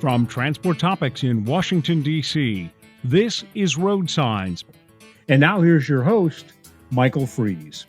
From Transport Topics in Washington, D.C., this is RoadSigns. And now here's your host, Michael Fries.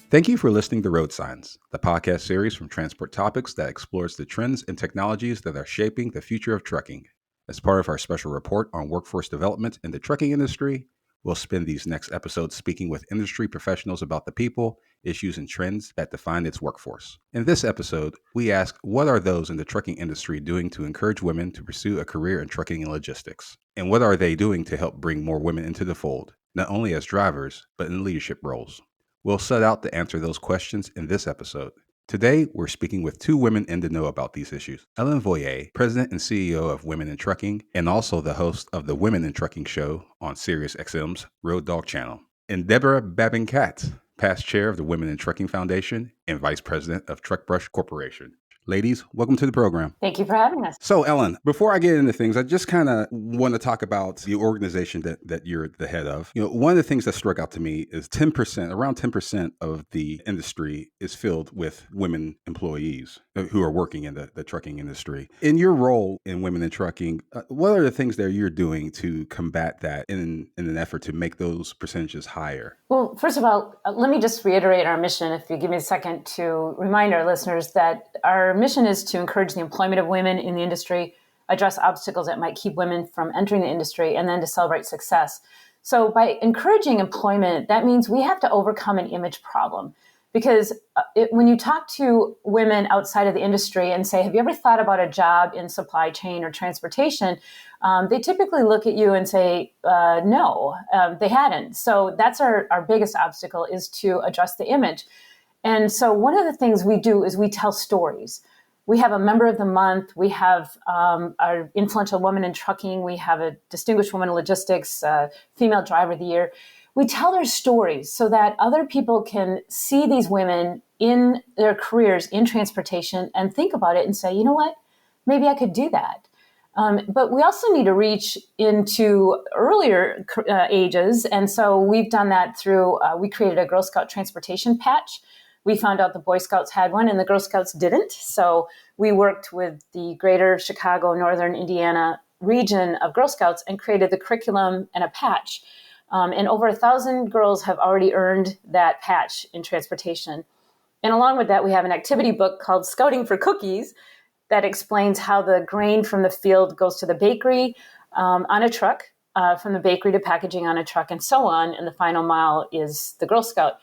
Thank you for listening to RoadSigns, the podcast series from Transport Topics that explores the trends and technologies that are shaping the future of trucking. As part of our special report on workforce development in the trucking industry, we'll spend these next episodes speaking with industry professionals about the people, issues, and trends that define its workforce. In this episode, we ask, what are those in the trucking industry doing to encourage women to pursue a career in trucking and logistics? And what are they doing to help bring more women into the fold, not only as drivers, but in leadership roles? We'll set out to answer those questions in this episode. Today, we're speaking with two women in the know about these issues. Ellen Voyer, President and CEO of Women in Trucking, and also the host of the Women in Trucking show on Sirius XM's Road Dog channel. And Deborah Babin-Katz, past chair of the Women in Trucking Foundation and vice president of Truck Brush Corporation. Ladies, welcome to the program. Thank you for having us. So, Ellen, before I get into things, I just kind of want to talk about the organization that you're the head of. You know, one of the things that struck out to me is around 10% of the industry is filled with women employees who are working in the trucking industry. In your role in Women in Trucking, what are the things that you're doing to combat that in an effort to make those percentages higher? Well, first of all, let me just reiterate our mission, if you give me a second, to remind our listeners that our mission is to encourage the employment of women in the industry, address obstacles that might keep women from entering the industry, and then to celebrate success. So by encouraging employment, that means we have to overcome an image problem. Because when you talk to women outside of the industry and say, have you ever thought about a job in supply chain or transportation? They typically look at you and say, no, they hadn't. So that's our biggest obstacle, is to address the image. And so one of the things we do is we tell stories. We have a member of the month. We have our influential woman in trucking. We have a distinguished woman in logistics, female driver of the year. We tell their stories so that other people can see these women in their careers in transportation and think about it and say, you know what, maybe I could do that. But we also need to reach into earlier ages. And so we've done that through, we created a Girl Scout transportation patch. We found out the Boy Scouts had one and the Girl Scouts didn't. So we worked with the greater Chicago, Northern Indiana region of Girl Scouts and created the curriculum and a patch. And over 1,000 girls have already earned that patch in transportation. And along with that, we have an activity book called Scouting for Cookies that explains how the grain from the field goes to the bakery on a truck, from the bakery to packaging on a truck, and so on. And the final mile is the Girl Scout.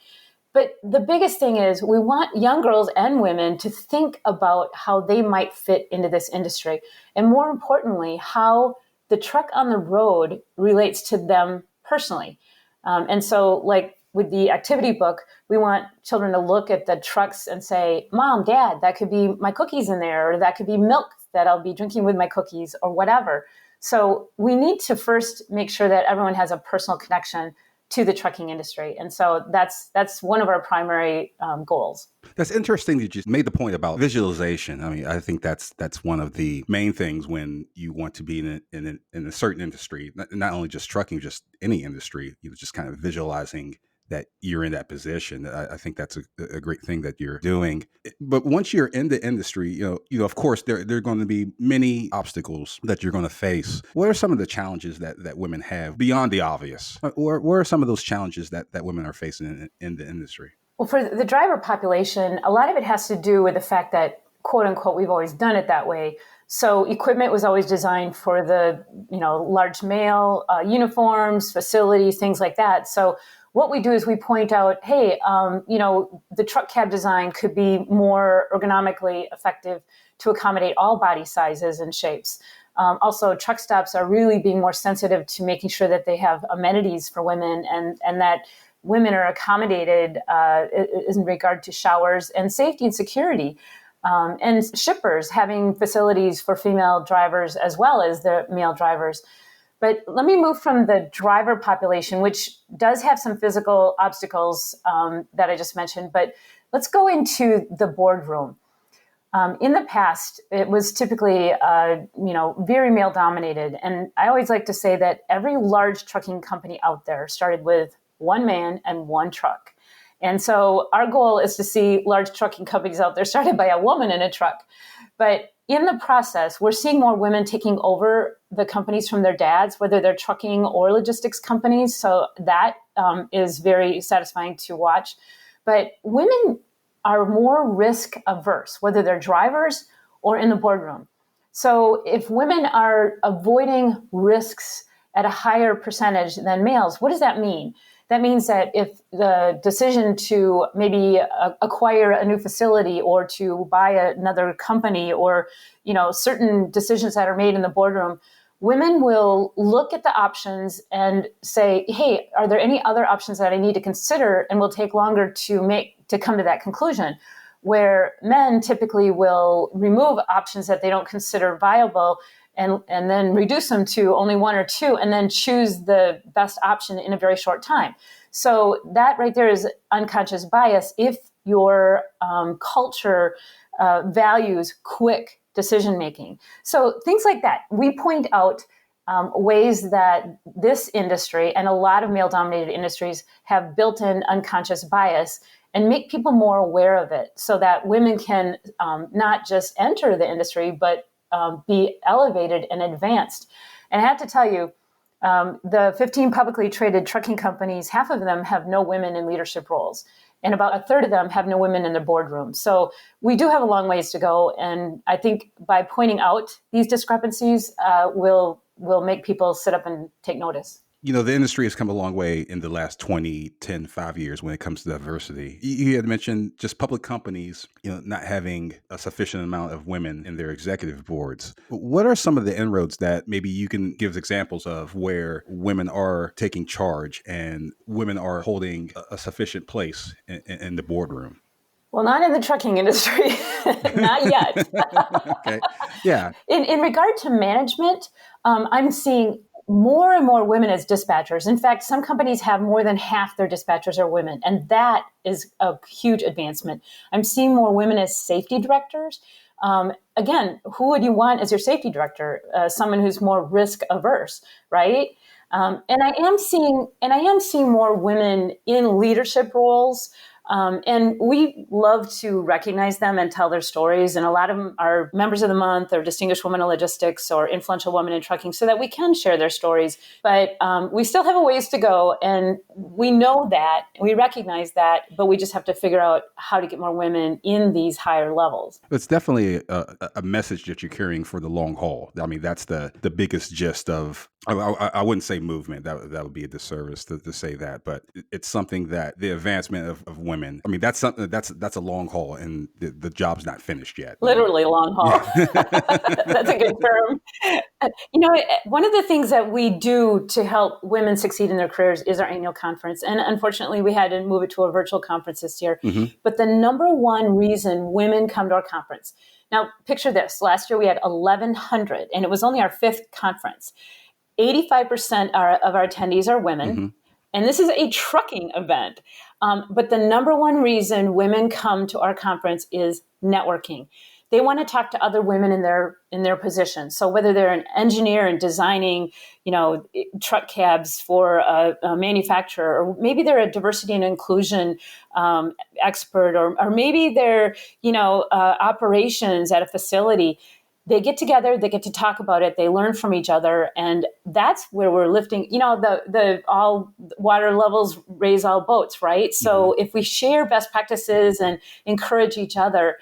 But the biggest thing is we want young girls and women to think about how they might fit into this industry. And more importantly, how the truck on the road relates to them personally. And so like with the activity book, we want children to look at the trucks and say, Mom, Dad, that could be my cookies in there, or that could be milk that I'll be drinking with my cookies, or whatever. So we need to first make sure that everyone has a personal connection to the trucking industry. And so that's one of our primary goals. That's interesting that you just made the point about visualization. I mean, I think that's one of the main things when you want to be in a certain industry, not only just trucking, just any industry, just kind of visualizing that you're in that position. I think that's a great thing that you're doing. But once you're in the industry, you know, of course, there are going to be many obstacles that you're going to face. What are some of the challenges that women have beyond the obvious? Or what are some of those challenges that women are facing in the industry? Well, for the driver population, a lot of it has to do with the fact that, quote unquote, we've always done it that way. So equipment was always designed for the, large male uniforms, facilities, things like that. So what we do is we point out, hey, the truck cab design could be more ergonomically effective to accommodate all body sizes and shapes. Also, truck stops are really being more sensitive to making sure that they have amenities for women and that women are accommodated in regard to showers and safety and security. And shippers having facilities for female drivers as well as the male drivers. But let me move from the driver population, which does have some physical obstacles that I just mentioned, but let's go into the boardroom. In the past, it was typically, very male dominated. And I always like to say that every large trucking company out there started with one man and one truck. And so our goal is to see large trucking companies out there started by a woman in a truck. But in the process, we're seeing more women taking over the companies from their dads, whether they're trucking or logistics companies. So that is very satisfying to watch. But women are more risk averse, whether they're drivers or in the boardroom. So if women are avoiding risks at a higher percentage than males, what does that mean? That means that if the decision to maybe acquire a new facility or to buy another company, or certain decisions that are made in the boardroom, women will look at the options and say, hey, are there any other options that I need to consider, and will take longer to come to that conclusion, where men typically will remove options that they don't consider viable and then reduce them to only one or two, and then choose the best option in a very short time. So that right there is unconscious bias if your culture values quick decision making. So things like that. We point out ways that this industry and a lot of male-dominated industries have built-in unconscious bias, and make people more aware of it so that women can not just enter the industry, but be elevated and advanced. And I have to tell you, the 15 publicly traded trucking companies, half of them have no women in leadership roles, and about a third of them have no women in their boardroom. So we do have a long ways to go. And I think by pointing out these discrepancies, will make people sit up and take notice. The industry has come a long way in the last 5 years when it comes to diversity. You had mentioned just public companies, not having a sufficient amount of women in their executive boards. What are some of the inroads that maybe you can give examples of where women are taking charge and women are holding a sufficient place in the boardroom? Well, not in the trucking industry, not yet. Okay. Yeah. In regard to management, I'm seeing more and more women as dispatchers. In fact, some companies have more than half their dispatchers are women, and that is a huge advancement. I'm seeing more women as safety directors. Again, who would you want as your safety director? Someone who's more risk averse, right? And I am seeing more women in leadership roles. And we love to recognize them and tell their stories. And a lot of them are members of the month or distinguished women in logistics or influential women in trucking, so that we can share their stories. But we still have a ways to go. And we know that, we recognize that, but we just have to figure out how to get more women in these higher levels. It's definitely a message that you're carrying for the long haul. I mean, that's the biggest gist of, I wouldn't say movement. That would be a disservice to say that, but it's something that the advancement of women. I mean, that's something that's a long haul, and the job's not finished yet. Literally long haul. That's a good term. One of the things that we do to help women succeed in their careers is our annual conference. And unfortunately, we had to move it to a virtual conference this year. Mm-hmm. But the number one reason women come to our conference. Now, picture this. Last year, we had 1,100, and it was only our 5th conference. 85% of our attendees are women. Mm-hmm. And this is a trucking event. But the number one reason women come to our conference is networking. They want to talk to other women in their position. So whether they're an engineer and designing, truck cabs for a manufacturer, or maybe they're a diversity and inclusion expert, or maybe they're, operations at a facility. They get together, they get to talk about it, they learn from each other, and that's where we're lifting, the all water levels raise all boats, right? So if we share best practices and encourage each other,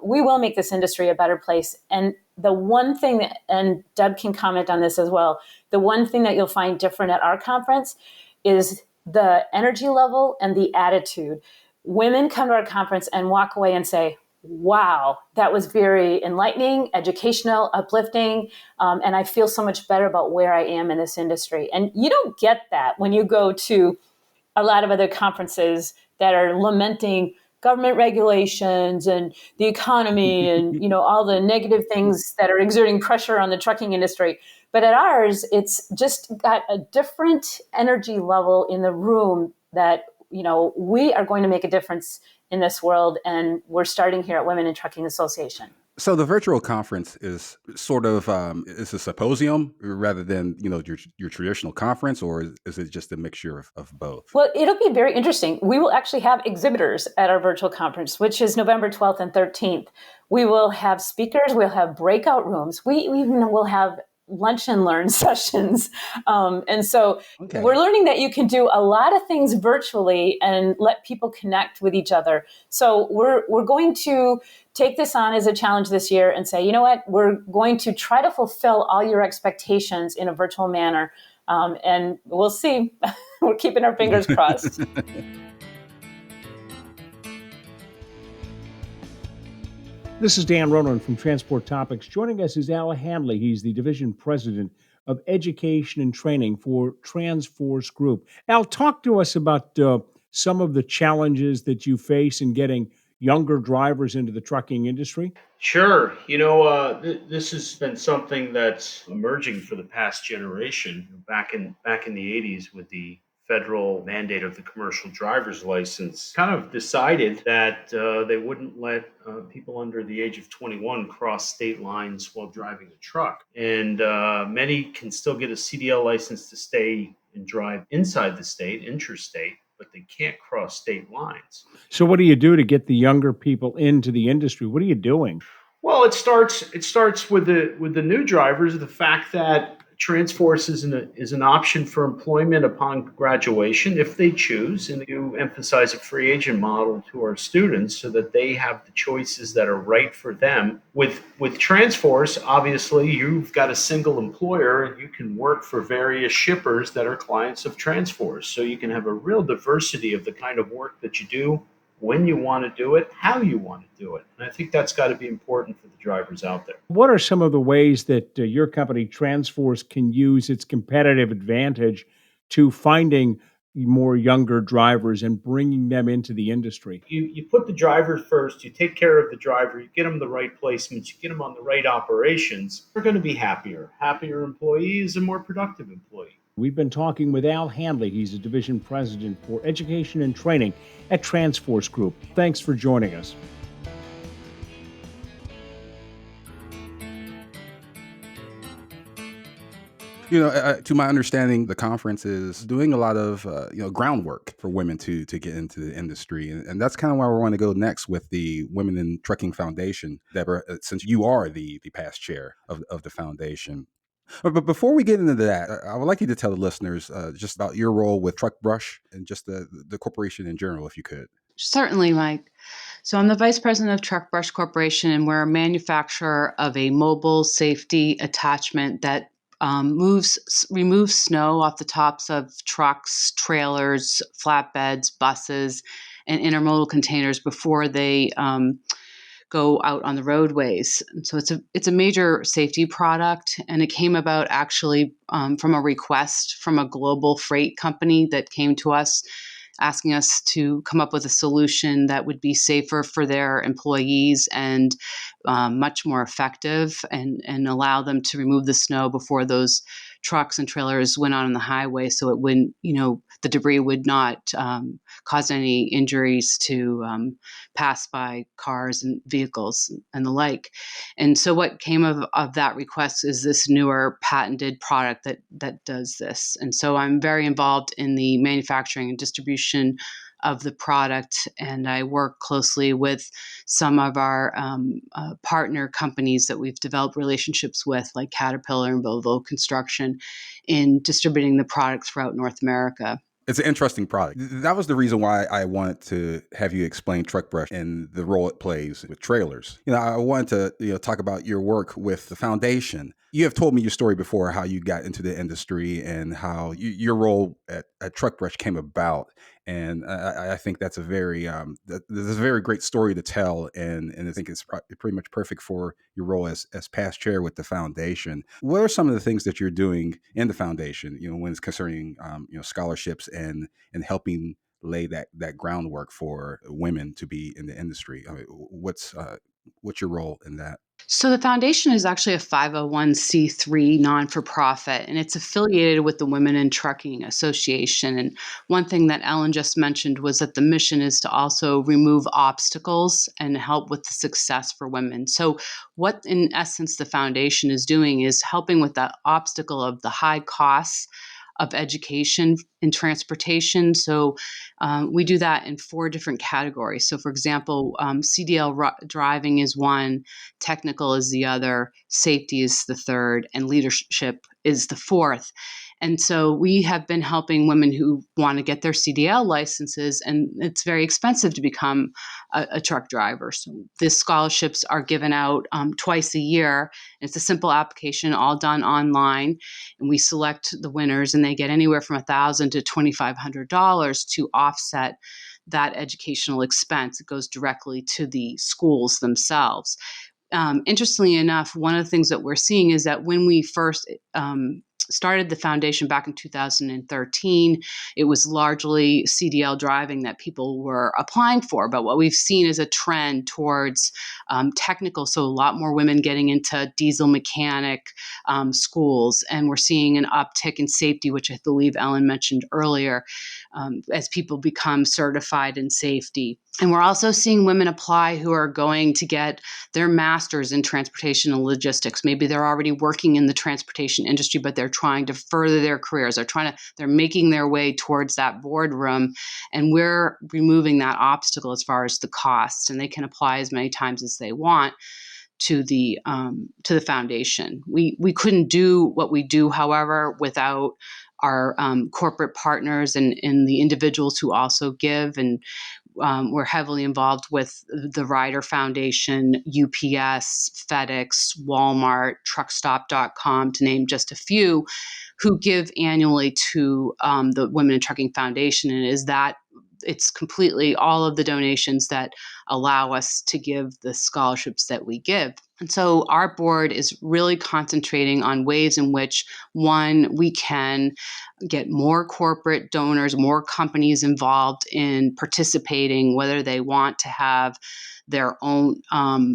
we will make this industry a better place. And the one thing and Deb can comment on this as well, the one thing that you'll find different at our conference is the energy level and the attitude. Women come to our conference and walk away and say, wow, that was very enlightening, educational, uplifting, and I feel so much better about where I am in this industry. And you don't get that when you go to a lot of other conferences that are lamenting government regulations and the economy and all the negative things that are exerting pressure on the trucking industry. But at ours, it's just got a different energy level in the room that we are going to make a difference in this world, and we're starting here at Women in Trucking Association. So the virtual conference is sort of is a symposium rather than your traditional conference, or is it just a mixture of both? Well, it'll be very interesting. We will actually have exhibitors at our virtual conference, which is November 12th and 13th. We will have speakers, we'll have breakout rooms, we even will have lunch and learn sessions. And so we're Okay. learning that you can do a lot of things virtually and let people connect with each other. So we're going to take this on as a challenge this year and say, you know what, we're going to try to fulfill all your expectations in a virtual manner. And we'll see. We're keeping our fingers crossed. This is Dan Ronan from Transport Topics. Joining us is Al Handley. He's the Division President of Education and Training for Transforce Group. Al, talk to us about some of the challenges that you face in getting younger drivers into the trucking industry. Sure. This has been something that's emerging for the past generation. Back in the '80s, with the federal mandate of the commercial driver's license, kind of decided that they wouldn't let people under the age of 21 cross state lines while driving a truck. And many can still get a CDL license to stay and drive inside the state, interstate, but they can't cross state lines. So, what do you do to get the younger people into the industry? What are you doing? Well, it starts with the new drivers. The fact that Transforce is an option for employment upon graduation if they choose, and you emphasize a free agent model to our students so that they have the choices that are right for them. With Transforce, obviously, you've got a single employer and you can work for various shippers that are clients of Transforce. So you can have a real diversity of the kind of work that you do, when you want to do it, how you want to do it. And I think that's got to be important for the drivers out there. What are some of the ways that your company, Transforce, can use its competitive advantage to finding more younger drivers and bringing them into the industry? You put the driver first, you take care of the driver, you get them the right placements, you get them on the right operations, they're going to be happier. Happier employees, a more productive employee. We've been talking with Al Handley. He's a division president for education and training at Transforce Group. Thanks for joining us. To my understanding, the conference is doing a lot of groundwork for women to get into the industry, and that's kind of where we want to go next with the Women in Trucking Foundation. Deborah, since you are the past chair of the foundation. But before we get into that, I would like you to tell the listeners just about your role with Truck Brush and just the corporation in general, if you could. Certainly, Mike. So I'm the vice president of Truck Brush Corporation, and we're a manufacturer of a mobile safety attachment that removes snow off the tops of trucks, trailers, flatbeds, buses, and intermodal containers before they go out on the roadways. And so it's a major safety product, and it came about actually from a request from a global freight company that came to us asking us to come up with a solution that would be safer for their employees and much more effective, and allow them to remove the snow before those trucks and trailers went on the highway, so it wouldn't, the debris would not cause any injuries to pass by cars and vehicles and the like. And so what came of that request is this newer patented product that does this. And so I'm very involved in the manufacturing and distribution of the product, and I work closely with some of our partner companies that we've developed relationships with, like Caterpillar and Volvo Construction, in distributing the product throughout North America. It's an interesting product. That was the reason why I wanted to have you explain Truck Brush and the role it plays with trailers. I wanted to talk about your work with the foundation. You have told me your story before, how you got into the industry and how your role at Truck Brush came about. And I think that's a very great story to tell, and I think it's pretty much perfect for your role as past chair with the foundation. What are some of the things that you're doing in the foundation? When it's concerning scholarships and helping lay that groundwork for women to be in the industry. I mean, what's What's your role in that? So the foundation is actually a 501c3 non-for-profit, and it's affiliated with the Women in Trucking Association. And one thing that Ellen just mentioned was that the mission is to also remove obstacles and help with the success for women. So what, in essence, the foundation is doing is helping with that obstacle of the high costs of education and transportation. So we do that in 4 different categories. So, for example, driving is one, technical is the other, safety is the third, and leadership is the fourth. And so we have been helping women who want to get their CDL licenses, and it's very expensive to become a truck driver. So these scholarships are given out twice a year. It's a simple application, all done online, and we select the winners, and they get anywhere from $1,000 to $2,500 to offset that educational expense. It goes directly to the schools themselves. Interestingly enough, one of the things that we're seeing is that when we first started the foundation back in 2013, it was largely CDL driving that people were applying for. But what we've seen is a trend towards technical, so a lot more women getting into diesel mechanic schools. And we're seeing an uptick in safety, which I believe Ellen mentioned earlier, as people become certified in safety. And we're also seeing women apply who are going to get their master's in transportation and logistics. Maybe they're already working in the transportation industry, but they're trying to further their careers. They're making their way towards that boardroom, and we're removing that obstacle as far as the cost. And they can apply as many times as they want to the foundation. We couldn't do what we do, however, without our corporate partners and the individuals who also give. And we're heavily involved with the Ryder Foundation, UPS, FedEx, Walmart, Truckstop.com, to name just a few, who give annually to the Women in Trucking Foundation. And it's completely all of the donations that allow us to give the scholarships that we give. And so our board is really concentrating on ways in which, one, we can get more corporate donors, more companies involved in participating, whether they want to have their own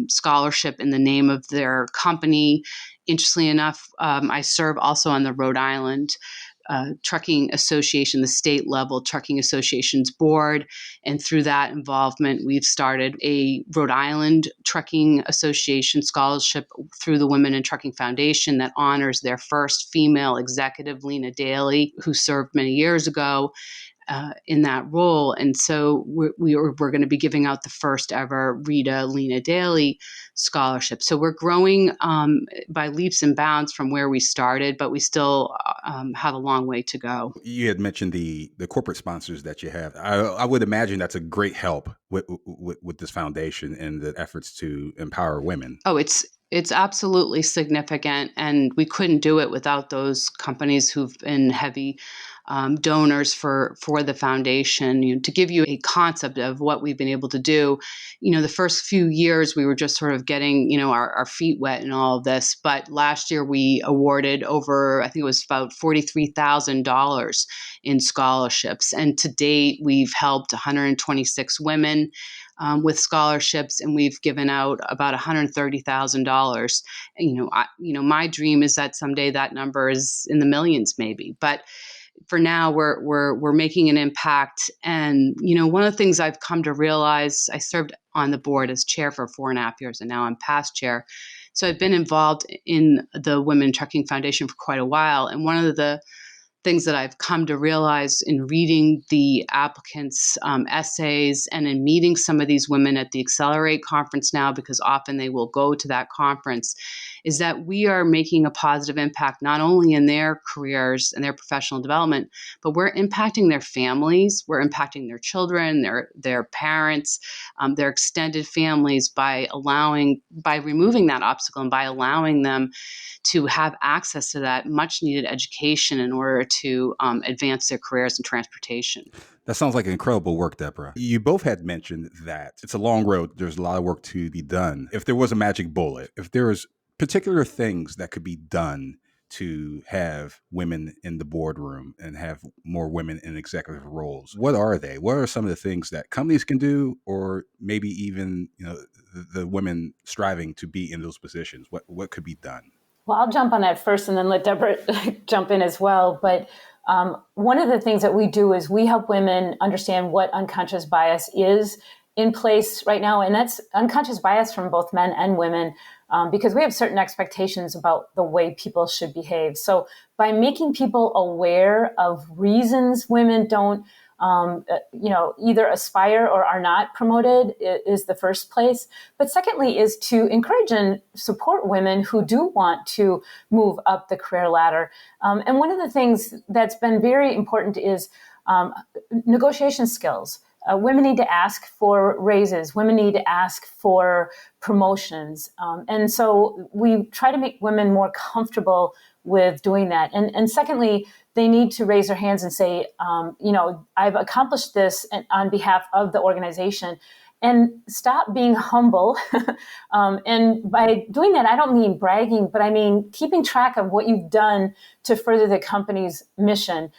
scholarship in the name of their company. Interestingly enough, I serve also on the Rhode Island Trucking Association, the state level Trucking Association's board. And through that involvement, we've started a Rhode Island Trucking Association scholarship through the Women in Trucking Foundation that honors their first female executive, Lena Daly, who served many years ago in that role. And so we're going to be giving out the first ever Lena Daly scholarship. So we're growing by leaps and bounds from where we started, but we still have a long way to go. You had mentioned the corporate sponsors that you have. I would imagine that's a great help with this foundation and the efforts to empower women. Oh, it's absolutely significant, and we couldn't do it without those companies who've been heavy donors for the foundation. To give you a concept of what we've been able to do, the first few years we were just sort of getting, our feet wet in all of this. But last year we awarded over, I think it was about $43,000 in scholarships. And to date, we've helped 126 women with scholarships, and we've given out about $130,000. My dream is that someday that number is in the millions, maybe. But for now, we're making an impact. And one of the things I've come to realize, I served on the board as chair for 4.5 years, and now I'm past chair. So I've been involved in the Women Trucking Foundation for quite a while. And one of the things that I've come to realize in reading the applicants' essays and in meeting some of these women at the Accelerate conference now, because often they will go to that conference, is that we are making a positive impact not only in their careers and their professional development, but we're impacting their families, we're impacting their children, their parents, their extended families by removing that obstacle and by allowing them to have access to that much needed education in order to advance their careers in transportation. That sounds like incredible work, Deborah. You both had mentioned that it's a long road. There's a lot of work to be done. If there was a magic bullet, if there was particular things that could be done to have women in the boardroom and have more women in executive roles? What are they? What are some of the things that companies can do, or maybe even the women striving to be in those positions? What could be done? Well, I'll jump on that first and then let Deborah jump in as well. But one of the things that we do is we help women understand what unconscious bias is in place right now. And that's unconscious bias from both men and women, because we have certain expectations about the way people should behave. So by making people aware of reasons women don't either aspire or are not promoted is the first place. But secondly is to encourage and support women who do want to move up the career ladder. And one of the things that's been very important is negotiation skills. Women need to ask for raises. Women need to ask for promotions. And so we try to make women more comfortable with doing that. And secondly, they need to raise their hands and say, I've accomplished this on behalf of the organization, and stop being humble. And by doing that, I don't mean bragging, but I mean keeping track of what you've done to further the company's mission.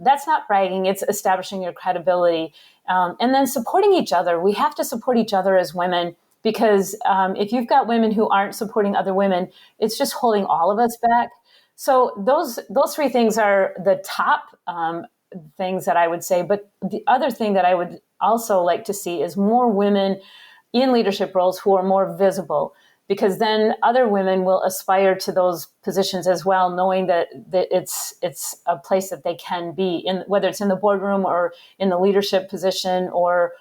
That's not bragging, it's establishing your credibility. And then supporting each other. We have to support each other as women, because if you've got women who aren't supporting other women, it's just holding all of us back. So those three things are the top things that I would say. But the other thing that I would also like to see is more women in leadership roles who are more visible, because then other women will aspire to those positions as well, knowing that it's a place that they can be in, whether it's in the boardroom or in the leadership position or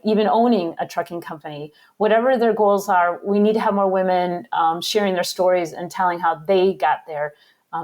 even owning a trucking company. Whatever their goals are, we need to have more women sharing their stories and telling how they got there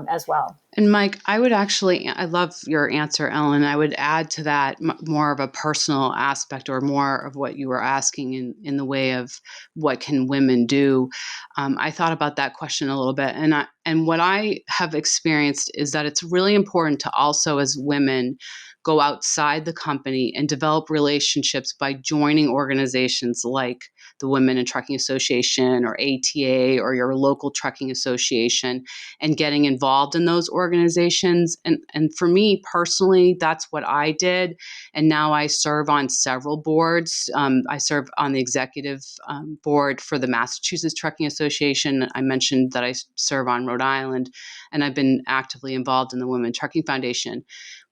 as well. And Mike, I love your answer, Ellen. I would add to that more of a personal aspect, or more of what you were asking in the way of what can women do. I thought about that question a little bit, and what I have experienced is that it's really important to also, as women, go outside the company and develop relationships by joining organizations like the Women in Trucking Association or ATA or your local trucking association, and getting involved in those organizations. And for me personally, that's what I did. And now I serve on several boards. I serve on the executive board for the Massachusetts Trucking Association. I mentioned that I serve on Rhode Island, and I've been actively involved in the Women Trucking Foundation.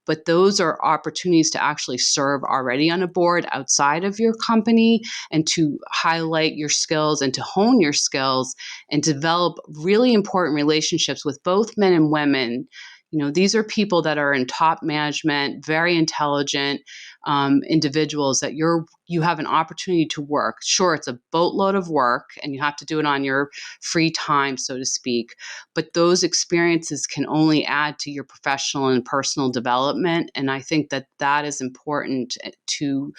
But those are opportunities to actually serve already on a board outside of your company, and to highlight your skills and to hone your skills and develop really important relationships with both men and women. These are people that are in top management, very intelligent individuals that you have an opportunity to work. Sure, it's a boatload of work and you have to do it on your free time, so to speak. But those experiences can only add to your professional and personal development. And I think that is important to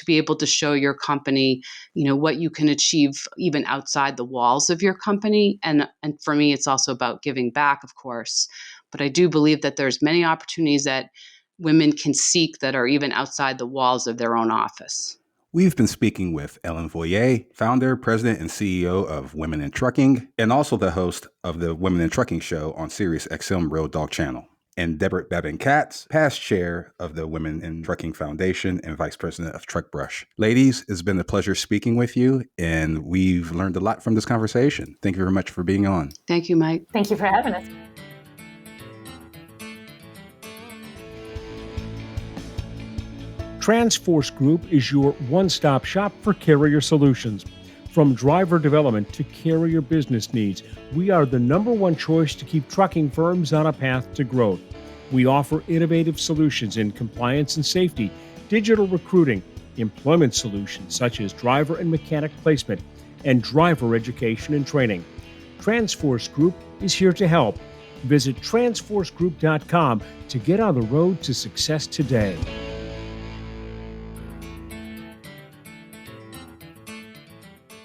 be able to show your company, what you can achieve even outside the walls of your company. And for me, it's also about giving back, of course. But I do believe that there's many opportunities that women can seek that are even outside the walls of their own office. We've been speaking with Ellen Voyer, founder, president, and CEO of Women in Trucking, and also the host of the Women in Trucking show on Sirius XM Road Dog Channel, and Deborah Babin-Katz, past chair of the Women in Trucking Foundation and vice president of Truck Brush. Ladies, it's been a pleasure speaking with you, and we've learned a lot from this conversation. Thank you very much for being on. Thank you, Mike. Thank you for having us. TransForce Group is your one-stop shop for carrier solutions. From driver development to carrier business needs, we are the number one choice to keep trucking firms on a path to growth. We offer innovative solutions in compliance and safety, digital recruiting, employment solutions such as driver and mechanic placement, and driver education and training. TransForce Group is here to help. Visit transforcegroup.com to get on the road to success today.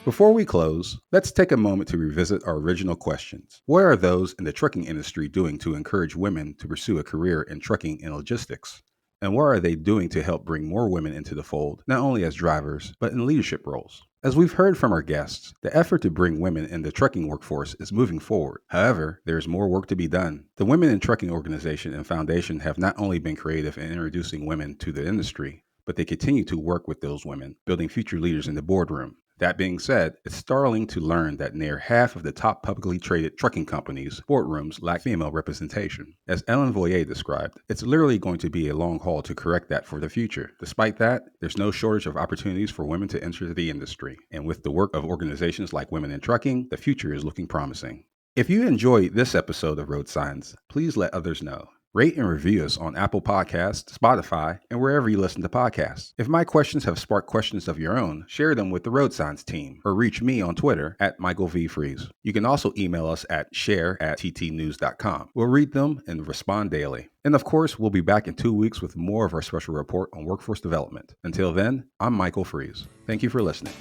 Before we close, let's take a moment to revisit our original questions. What are those in the trucking industry doing to encourage women to pursue a career in trucking and logistics? And what are they doing to help bring more women into the fold, not only as drivers, but in leadership roles? As we've heard from our guests, the effort to bring women in the trucking workforce is moving forward. However, there is more work to be done. The Women in Trucking Organization and Foundation have not only been creative in introducing women to the industry, but they continue to work with those women, building future leaders in the boardroom. That being said, it's startling to learn that near half of the top publicly traded trucking companies' boardrooms lack female representation. As Ellen Voyer described, it's literally going to be a long haul to correct that for the future. Despite that, there's no shortage of opportunities for women to enter the industry. And with the work of organizations like Women in Trucking, the future is looking promising. If you enjoyed this episode of RoadSigns, please let others know. Rate and review us on Apple Podcasts, Spotify, and wherever you listen to podcasts. If my questions have sparked questions of your own, share them with the RoadSigns team or reach me on Twitter at Michael V. Fries. You can also email us at share@ttnews.com. We'll read them and respond daily. And of course, we'll be back in 2 weeks with more of our special report on workforce development. Until then, I'm Michael Fries. Thank you for listening.